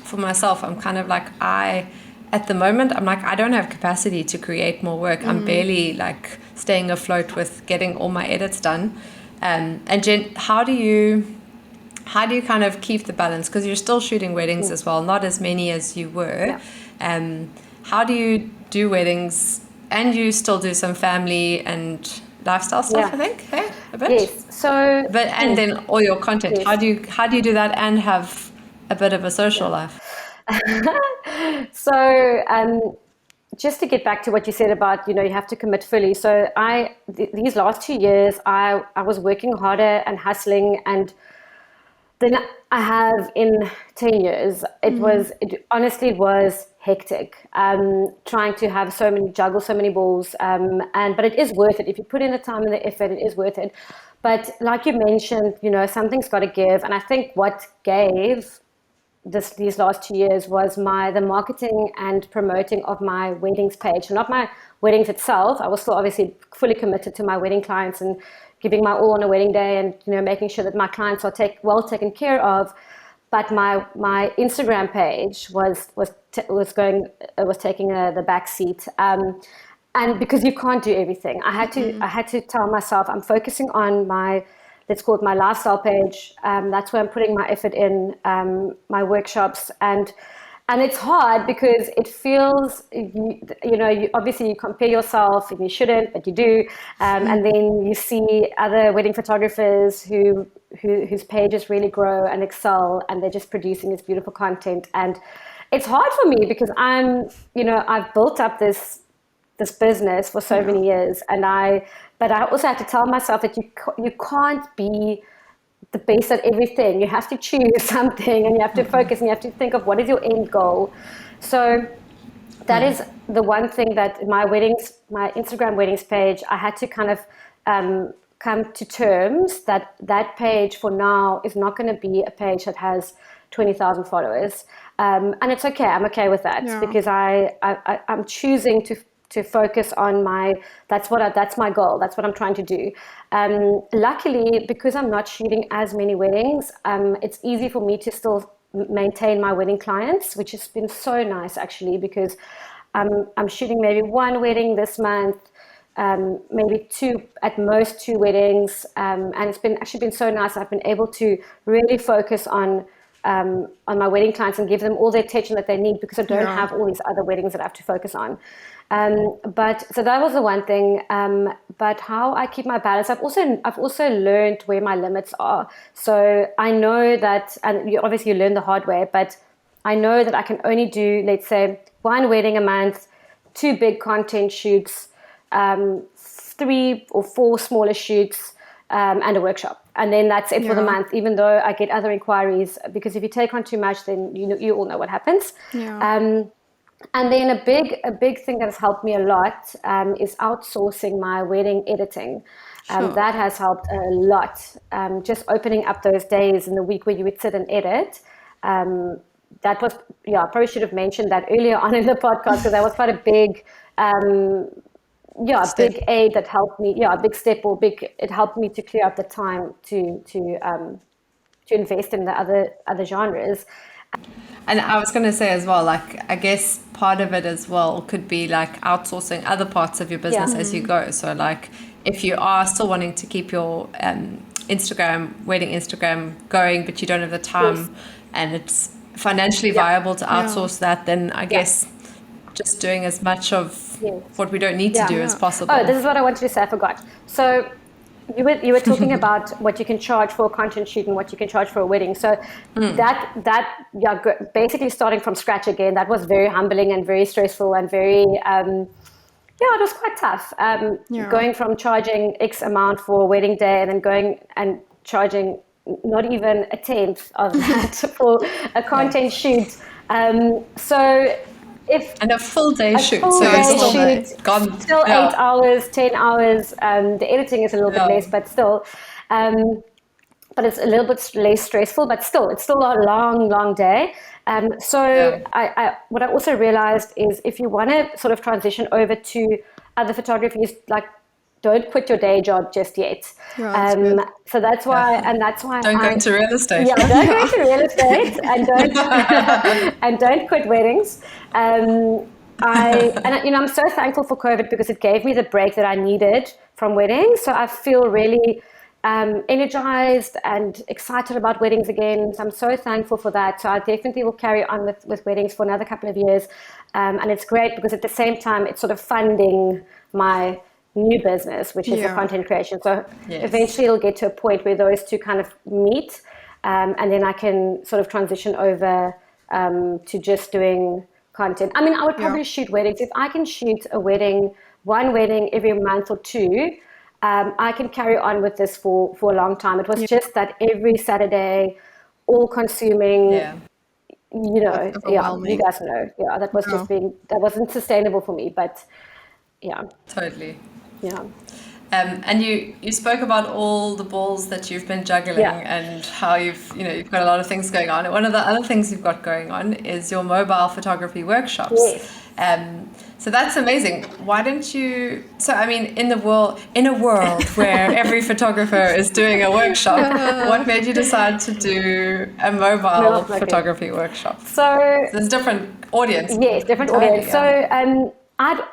for myself, I'm kind of like, at the moment, I'm like, I don't have capacity to create more work. I'm barely like staying afloat with getting all my edits done. And Jen, how do you kind of keep the balance? Because you're still shooting weddings as well, not as many as you were. How do you do weddings, and you still do some family and lifestyle stuff? I think, a bit.
Yes. So,
and then all your content.
Yes.
How do you do that and have a bit of a social life?
So, just to get back to what you said about, you have to commit fully. So these last 2 years, I was working harder and hustling, and then I have in 10 years, it honestly was hectic, trying to juggle so many balls, but it is worth it. If you put in the time and the effort, it is worth it. But like you mentioned, something's got to give. And I think what gave these last 2 years was the marketing and promoting of my weddings page, not my weddings itself. I was still obviously fully committed to my wedding clients and giving my all on a wedding day, and making sure that my clients are well taken care of. But my Instagram page was taking the back seat, and because you can't do everything, I had to tell myself I'm focusing on let's call it my lifestyle page. That's where I'm putting my effort in, my workshops, and it's hard because it feels, obviously you compare yourself, and you shouldn't, but you do. And then you see other wedding photographers whose pages really grow and excel, and they're just producing this beautiful content. And it's hard for me because I've built up this business for so many years, but I also had to tell myself that you can't be the best at everything. You have to choose something, and you have to focus, and you have to think of what is your end goal. So that is the one thing that my Instagram weddings page, I had to kind of come to terms that page for now is not going to be a page that has 20,000 followers, and it's okay. I'm okay with that because I'm choosing to focus on that's my goal. That's what I'm trying to do. Luckily, because I'm not shooting as many weddings, it's easy for me to still maintain my wedding clients, which has been so nice actually, because I'm shooting maybe one wedding this month, maybe at most two weddings, and it's been so nice. I've been able to really focus on my wedding clients and give them all the attention that they need, because I don't have all these other weddings that I have to focus on. But so that was the one thing. But how I keep my balance, I've also learned where my limits are. So I know that, and you learn the hard way, but I know that I can only do, let's say, one wedding a month, 2 big content shoots, 3 or 4 smaller shoots, and a workshop. And then that's it for the month, even though I get other inquiries, because if you take on too much, then you all know what happens. And then a big thing that has helped me a lot is outsourcing my wedding editing. That has helped a lot. Just opening up those days in the week where you would sit and edit. That was, I probably should have mentioned that earlier on in the podcast, because that was quite a big yeah,
step.
big aid that helped me. Yeah, a big step or it helped me to clear up the time to invest in the other genres.
And I was going to say as well, like, I guess part of it as well could be like outsourcing other parts of your business
Yeah.
as you go. So, like, if you are still wanting to keep your wedding Instagram going, but you don't have the time
Yes.
and it's financially
Yeah.
viable to outsource that, then I
Yeah.
guess just doing as much of
Yes.
what we don't need to
Yeah.
do as
Yeah.
possible.
Oh, this is what I wanted to say. I forgot. So you were talking about what you can charge for a content shoot and what you can charge for a wedding. So that yeah, basically starting from scratch again. That was very humbling and very stressful and very yeah, it was quite tough.
Yeah.
Going from charging X amount for a wedding day and then going and charging not even a tenth of that for a content shoot. So if
And a full day
a
shoot,
full
so you're
day
still
shoot,
gone.
still
Yeah.
8 hours, 10 hours. The editing is a little bit
Yeah.
less, but still. But it's a little bit less stressful, but still, it's still a long, long day. So
Yeah.
what I also realized is if you want to sort of transition over to other photography, is like, don't quit your day job just yet.
Yeah, that's good.
So that's why, and that's why
Don't go into real estate.
yeah, don't go into real estate and don't and don't quit weddings. I'm so thankful for COVID because it gave me the break that I needed from weddings. So I feel really energized and excited about weddings again. So I'm so thankful for that. So I definitely will carry on with weddings for another couple of years. And it's great because at the same time, it's sort of funding my new business, which is the
Yeah.
content creation. So
Yes.
eventually it'll get to a point where those two kind of meet. And then I can sort of transition over to just doing content. I mean, I would probably shoot weddings. If I can shoot one wedding every month or two, I can carry on with this for a long time. It was just that every Saturday, all consuming,
Yeah.
yeah, you
Overwhelming.
guys know. Yeah, that was that wasn't sustainable for me, but yeah,
Totally.
yeah.
And you spoke about all the balls that you've been juggling
Yeah.
and how you've got a lot of things going on. One of the other things you've got going on is your mobile photography workshops.
Yes.
So that's amazing. Why don't you? So I mean, in a world where every photographer is doing a workshop, what made you decide to do a mobile photography workshop?
So
there's different audience.
Yes, different audience. Yeah. So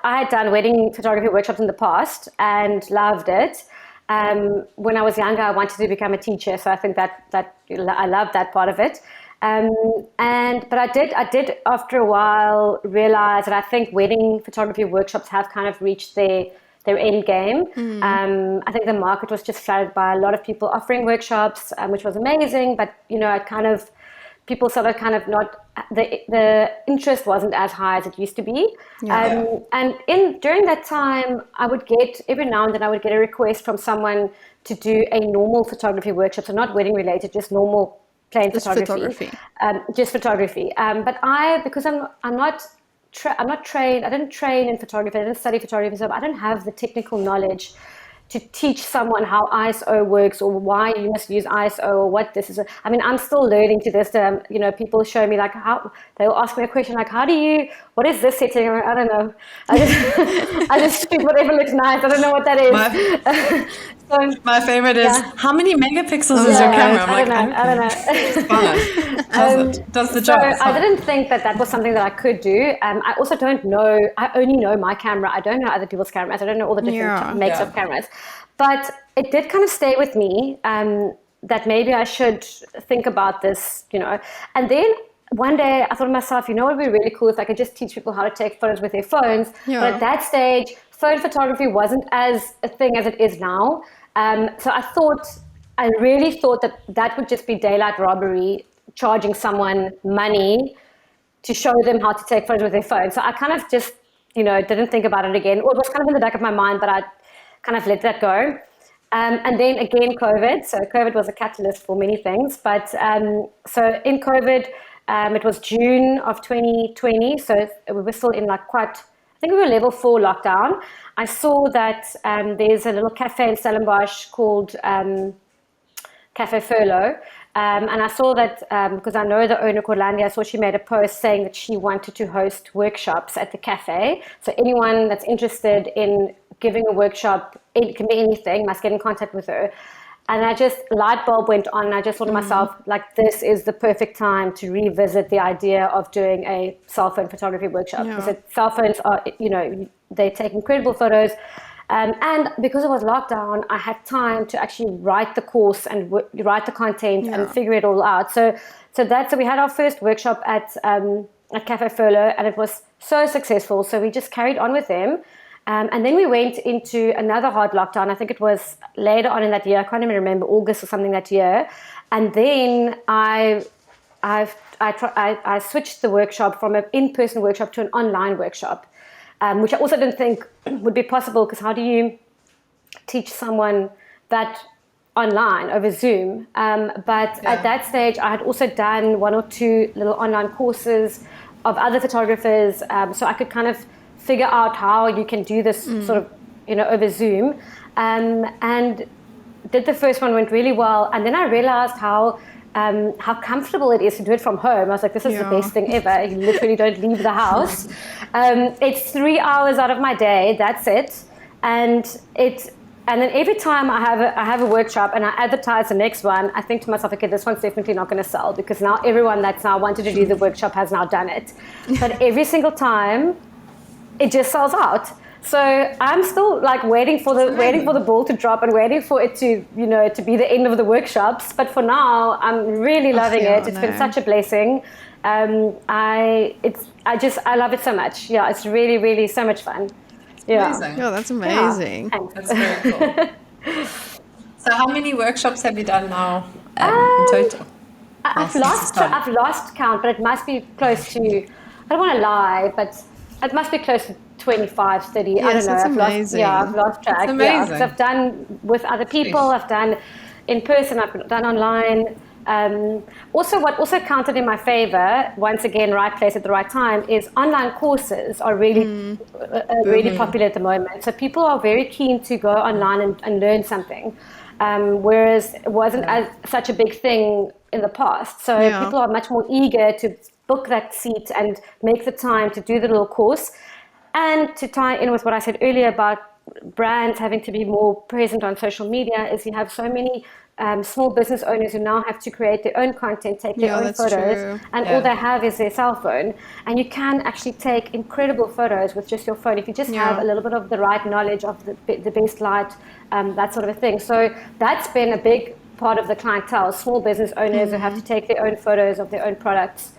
I had done wedding photography workshops in the past and loved it. When I was younger, I wanted to become a teacher, so I think that I loved that part of it. But I did after a while realize that I think wedding photography workshops have kind of reached their end game. I think the market was just flooded by a lot of people offering workshops, which was amazing. But people started kind of not, the interest wasn't as high as it used to be. And during that time, every now and then I would get a request from someone to do a normal photography workshop, so not wedding related, just normal plain photography. Just photography. But because I'm not trained, I didn't train in photography, I didn't study photography, so I don't have the technical knowledge to teach someone how ISO works or why you must use ISO or what this is. I mean, I'm still learning to this. People show me like they'll ask me a question like, what is this setting? I don't know. I just shoot whatever looks nice. I don't know what that is.
My favorite is, how many megapixels is your camera?
I don't know.
It's fun. Does the job.
I didn't think that was something that I could do. I also don't know. I only know my camera. I don't know other people's cameras. I don't know all the different makes of cameras. But it did kind of stay with me that maybe I should think about this, And then one day I thought to myself, it would be really cool if I could just teach people how to take photos with their phones. But at that stage, phone photography wasn't as a thing as it is now. So I really thought that would just be daylight robbery, charging someone money to show them how to take photos with their phone. So I kind of just, didn't think about it again. Or it was kind of in the back of my mind, but I kind of let that go. And then again, COVID. So COVID was a catalyst for many things. But so in COVID, it was June of 2020. So we were still in I think we were level 4 lockdown. I saw that there's a little cafe in Stellenbosch called Cafe Furlough. And I saw that, because I know the owner, Corlandia, I saw she made a post saying that she wanted to host workshops at the cafe. So anyone that's interested in giving a workshop, it can be anything, must get in contact with her. And light bulb went on, and I just thought to myself, like, this is the perfect time to revisit the idea of doing a cell phone photography workshop. Because cell phones are, they take incredible photos. And because it was lockdown, I had time to actually write the course and write the content and figure it all out. So we had our first workshop at Cafe Furlough, and it was so successful. So we just carried on with them. And then we went into another hard lockdown. I think it was later on in that year. I can't even remember, August or something that year. And then I switched the workshop from an in-person workshop to an online workshop. Which I also didn't think would be possible, because how do you teach someone that online over Zoom? But at that stage, I had also done 1 or 2 little online courses of other photographers, so I could kind of figure out how you can do this sort of, over Zoom. And did the first one, went really well. And then I realized how comfortable it is to do it from home. I was like, this is the best thing ever. You literally don't leave the house. It's 3 hours out of my day. That's it. And then every time I have a workshop and I advertise the next one, I think to myself, okay, this one's definitely not going to sell, because now everyone that's now wanted to do the workshop has now done it. But every single time, it just sells out. So I'm still like waiting for the ball to drop and waiting for it to, to be the end of the workshops. But for now, I'm really loving it. It's been such a blessing. I love it so much. Yeah, it's really, really so much fun. Yeah.
Amazing. Yeah, that's amazing.
Yeah.
That's very cool. So how many workshops have you done now in total?
I've lost count, but it must be close to, I don't want to lie, but it must be close to 25, 30.
Yes,
I don't know.
I've
lost track.
That's amazing.
Yeah, I've done with other people. I've done in person. I've done online. What also counted in my favor, once again, right place at the right time, is online courses are really popular at the moment. So people are very keen to go online and learn something, whereas it wasn't such a big thing in the past. So people are much more eager to book that seat and make the time to do the little course. And to tie in with what I said earlier about brands having to be more present on social media, is you have so many small business owners who now have to create their own content, take their own photos, and all they have is their cell phone. And you can actually take incredible photos with just your phone if you just have a little bit of the right knowledge of the best light, that sort of a thing. So that's been a big part of the clientele, small business owners who have to take their own photos of their own products.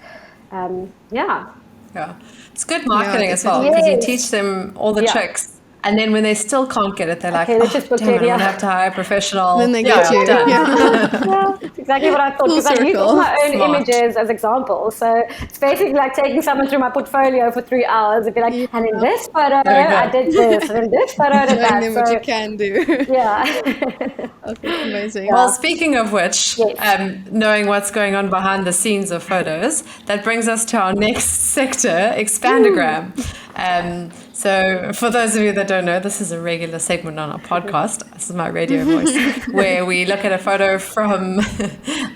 Yeah, it's good marketing as well, because you teach them all the tricks, and then when they still can't get it, they're like,
let's just book
damn,
it,
I'm going to have to hire a professional.
Then they get you.
That's exactly what I thought, because I use all my own images as examples. So it's basically like taking someone through my portfolio for 3 hours and be like, and in this photo, I did this, and in this photo, I did that.
Showing them what you can do.
Yeah.
Okay, amazing.
Well, speaking of which, knowing what's going on behind the scenes of photos, that brings us to our next sector, Expandogram. So for those of you that don't know, this is a regular segment on our podcast. This is my radio voice, where we look at a photo from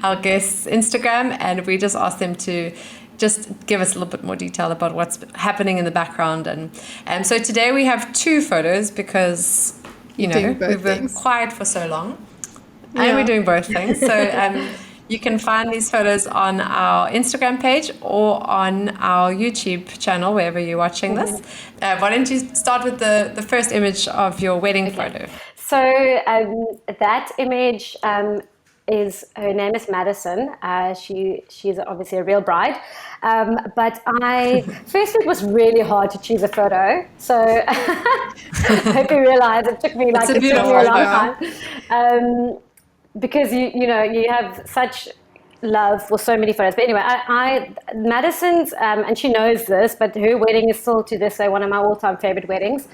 our guest's Instagram, and we just ask them to just give us a little bit more detail about what's happening in the background. And so today we have 2 photos, because we've been quiet for so long, and we're doing both things. So you can find these photos on our Instagram page or on our YouTube channel, wherever you're watching this. Why don't you start with the first image of your wedding photo?
So that image is, her name is Madison. She's obviously a real bride. But firstly, it was really hard to choose a photo. So I hope you realize it took me a long time. Because you have such love for so many photos. But anyway, Madison's, and she knows this, but her wedding is still to this day one of my all-time favorite weddings,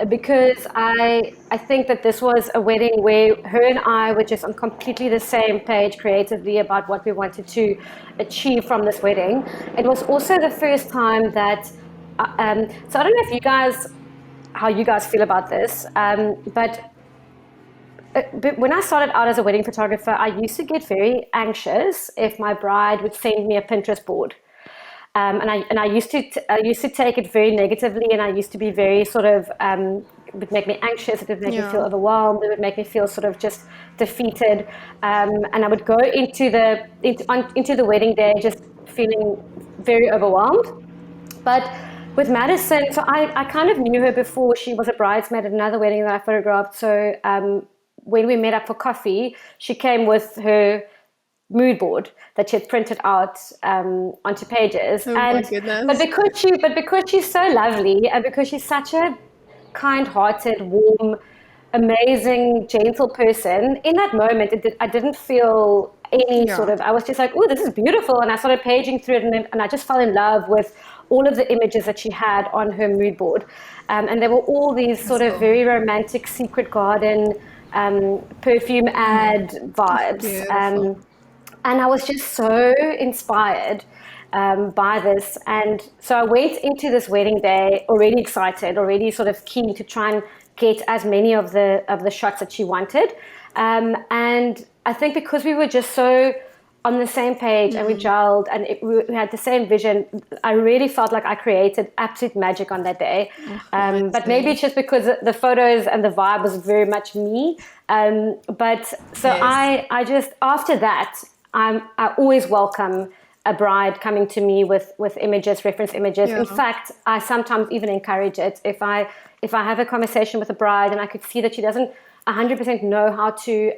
because I think that this was a wedding where her and I were just on completely the same page creatively about what we wanted to achieve from this wedding. It was also the first time that, so I don't know how you guys feel about this, but but when I started out as a wedding photographer, I used to get very anxious if my bride would send me a Pinterest board. And I used to take it very negatively, and I used to be very sort of it would make me anxious. It would make me feel overwhelmed. It would make me feel sort of just defeated. And I would go into the wedding day just feeling very overwhelmed. But with Madison, so I kind of knew her before she was a bridesmaid at another wedding that I photographed. So when we met up for coffee, she came with her mood board that she had printed out onto pages.
My goodness.
But because she's so lovely, and because she's such a kind-hearted, warm, amazing, gentle person, in that moment, I didn't feel any sort of, I was just like, oh, this is beautiful. And I started paging through it, and I just fell in love with all of the images that she had on her mood board. And there were all these sort of very romantic secret garden perfume ad vibes. And I was just so inspired by this. And so I went into this wedding day already excited, already sort of keen to try and get as many of the shots that she wanted. And I think because we were just so on the same page and we gelled and we had the same vision, I really felt like I created absolute magic on that day. But maybe it's just because the photos and the vibe was very much me. I just, after that, I always welcome a bride coming to me with images, reference images. In fact, I sometimes even encourage it. If I have a conversation with a bride and I could see that she doesn't 100% know how to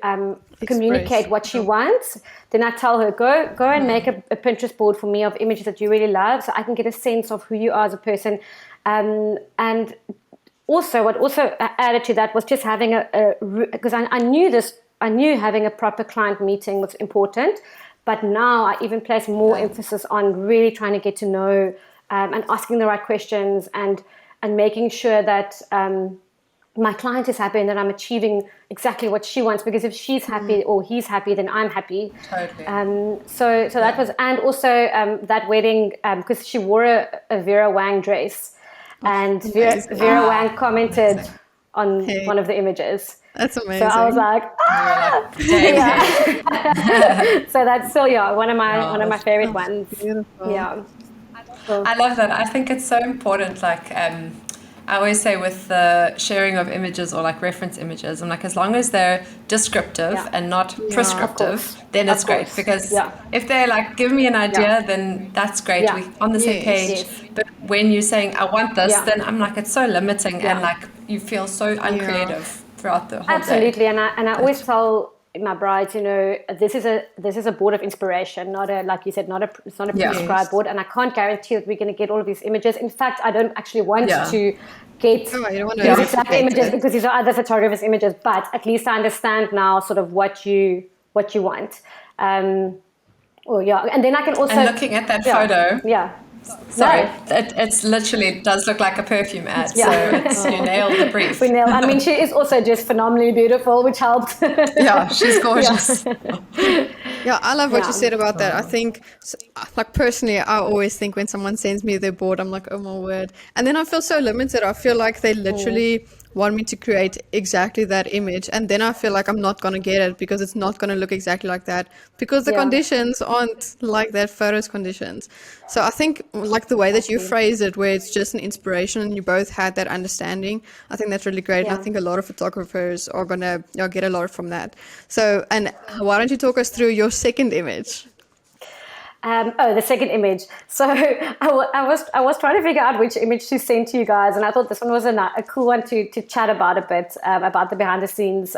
communicate what she wants, then I tell her, go and make a Pinterest board for me of images that you really love, so I can get a sense of who you are as a person. And also, what also added to that was just having because I knew having a proper client meeting was important, but now I even place more emphasis on really trying to get to know and asking the right questions and making sure that my client is happy and that I'm achieving exactly what she wants, because if she's happy or he's happy, then I'm happy.
Totally.
So that was, and also that wedding, because she wore a Vera Wang dress, and Vera Wang commented on one of the images.
That's amazing.
So I was like, so that's still one of my favorite ones.
Beautiful.
Yeah.
I love that. I think it's so important. Like I always say with the sharing of images or like reference images, I'm like, as long as they're descriptive and not prescriptive, then it's great. Because if they're like, give me an idea, then that's great. We're on the same page. But when you're saying, I want this, then I'm like, it's so limiting and like you feel so uncreative throughout the whole
Absolutely.
day.
And I always tell my brides, this is a board of inspiration, not a, like you said, it's not a prescribed board, and I can't guarantee that we're going to get all of these images. In fact, I don't actually want to get these exact images because these are other photographers' images, but at least I understand now sort of what you want. And then I can also...
And looking at that photo... Sorry,
No.
It's literally does look like a perfume ad. So you nailed the brief.
I mean, she is also just phenomenally beautiful, which helped.
She's gorgeous.
I love what you said about that. I think, like personally, I always think when someone sends me their board, I'm like, oh my word. And then I feel so limited. I feel like they literally want me to create exactly that image, and then I feel like I'm not going to get it because it's not going to look exactly like that, because the conditions aren't like that photo's conditions. So I think like the way that you phrase it, where it's just an inspiration and you both had that understanding, I think that's really great. And I think a lot of photographers are going to get a lot from that. So, and why don't you talk us through your second image?
The second image. So I was trying to figure out which image to send to you guys, and I thought this one was a cool one to chat about a bit, about the behind the scenes.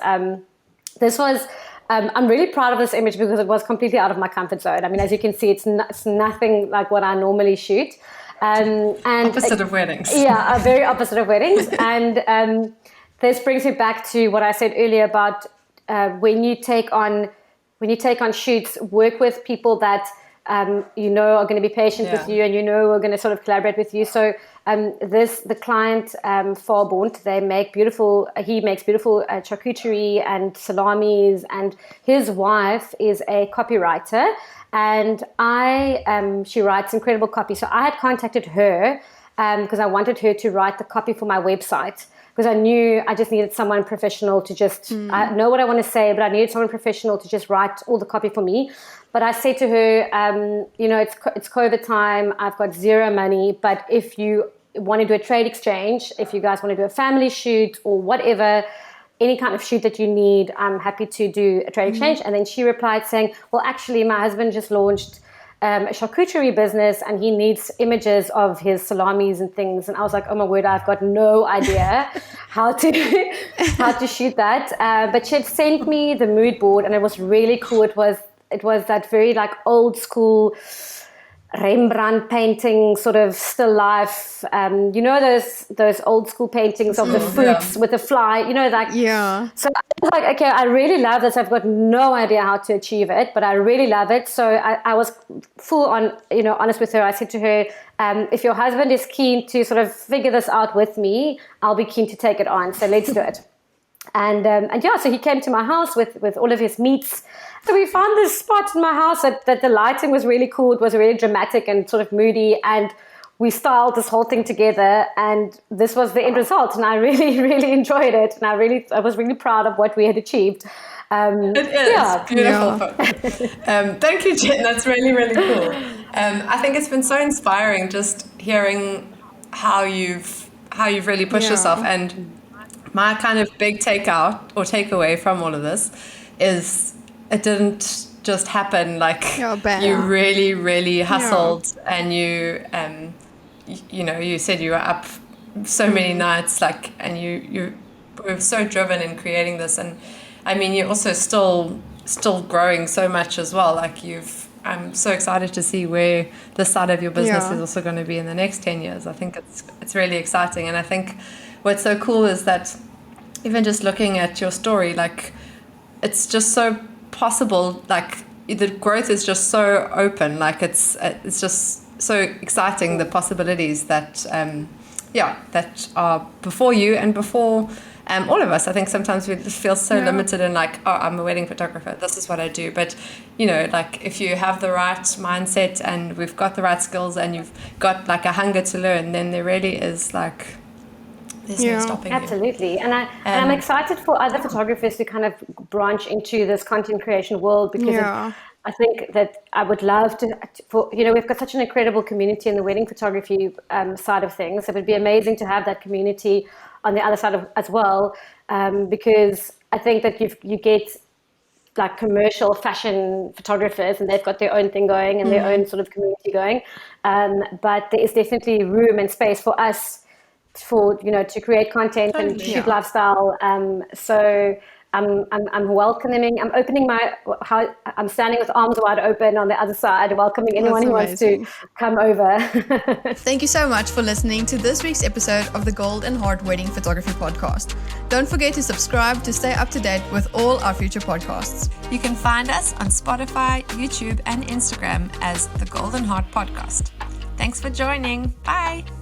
This was, I'm really proud of this image because it was completely out of my comfort zone. I mean, as you can see, it's nothing like what I normally shoot. And
opposite of weddings.
Yeah, very opposite of weddings. And this brings me back to what I said earlier about when you take on shoots, work with people that are going to be patient with you, and are going to sort of collaborate with you. So the client, Farbont, he makes beautiful charcuterie and salamis, and his wife is a copywriter, and she writes incredible copy. So I had contacted her because I wanted her to write the copy for my website. because I knew I just needed someone professional to just, I know what I want to say, but I needed someone professional to just write all the copy for me. But I said to her, it's COVID time, I've got zero money, but if you want to do a trade exchange, if you guys want to do a family shoot or whatever, any kind of shoot that you need, I'm happy to do a trade exchange. And then she replied saying, well, actually, my husband just launched a charcuterie business and he needs images of his salamis and things. And I was like, oh my word, I've got no idea how to shoot that. But she had sent me the mood board and it was really cool. It was that very like old school Rembrandt painting, sort of still life. Those old school paintings of the fruits with the fly, So I was like, okay, I really love this. I've got no idea how to achieve it, but I really love it. So I was full on, honest with her. I said to her, if your husband is keen to sort of figure this out with me, I'll be keen to take it on. So let's do it. And so he came to my house with all of his meats. So we found this spot in my house that the lighting was really cool. It was really dramatic and sort of moody. And we styled this whole thing together. And this was the end result. And I really, really enjoyed it. And I was really proud of what we had achieved.
It is beautiful. Thank you, Jen. That's really, really cool. I think it's been so inspiring just hearing how you've really pushed yourself. And my kind of big takeaway from all of this is it didn't just happen. Like you really, really hustled, and you said you were up so many nights, like, and you were so driven in creating this. And I mean, you're also still growing so much as well. Like I'm so excited to see where this side of your business is also going to be in the next 10 years. I think it's really exciting. And I think what's so cool is that even just looking at your story, like it's just so possible, like the growth is just so open, like it's just so exciting, the possibilities that that are before you and before all of us. I think sometimes we just feel so limited in like, oh, I'm a wedding photographer, this is what I do. But like if you have the right mindset and we've got the right skills and you've got like a hunger to learn, then there really is like there's no stopping
Absolutely. And I'm excited for other photographers to kind of branch into this content creation world, because I think that I would love we've got such an incredible community in the wedding photography side of things. It would be amazing to have that community on the other side as well, because I think that you get like commercial fashion photographers and they've got their own thing going and their own sort of community going. But there is definitely room and space for us to create content and shoot lifestyle. So I'm welcoming. I'm standing with arms wide open on the other side, welcoming anyone who wants to come over.
Thank you so much for listening to this week's episode of the Gold and Heart Wedding Photography Podcast. Don't forget to subscribe to stay up to date with all our future podcasts.
You can find us on Spotify, YouTube, and Instagram as the Gold and Heart Podcast. Thanks for joining. Bye.